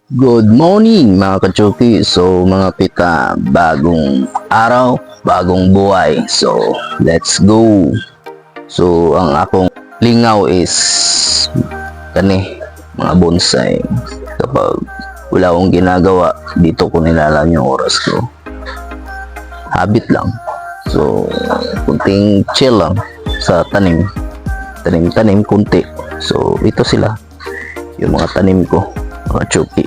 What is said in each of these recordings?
Good morning mga kachuki. So mga pita, bagong araw, bagong buhay. So let's go. So ang akong lingaw is kani mga bonsai. Kapag wala akong ginagawa, dito ko nilalaan yung oras ko. Habit lang. So kunting chill lang sa tanim. Tanim kunti. So ito sila yung mga tanim ko, mga chuki.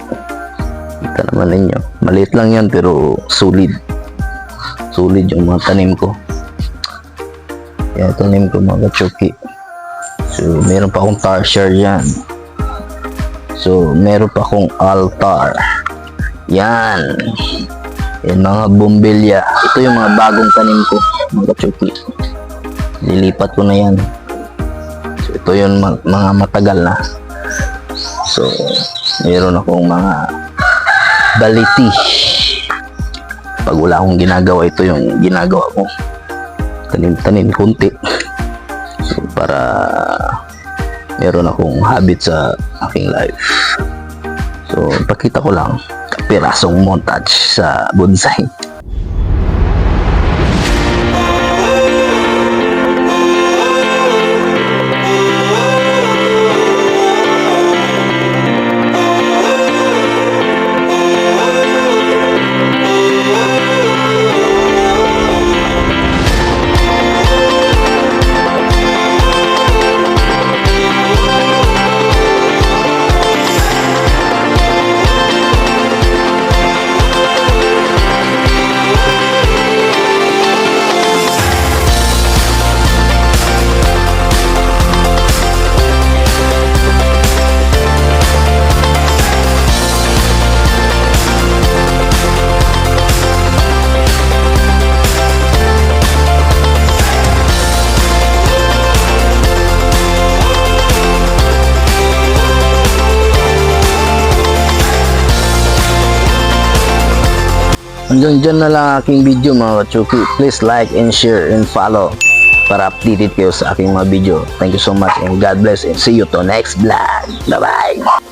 Kita naman ninyo, maliit lang yan pero solid yung mga tanim ko. Yan tanim ko mga chuki. So meron pa akong tarsier yan. So meron pa akong altar. Yan mga bumbilya. Ito yung mga bagong tanim ko mga chuki. Lilipat ko na yan. So ito yung mga matagal na. So meron akong mga baliti. Pag wala akong ginagawa, ito yung ginagawa ko. Tanim kunti. So, para meron akong habit sa aking life. So, pakita ko lang pirasong montage sa bonsai. Hanggang dyan na lang aking video mga kachuki. Please like and share and follow para updated kayo sa aking mga video. Thank you so much and God bless and see you to next vlog. Bye bye.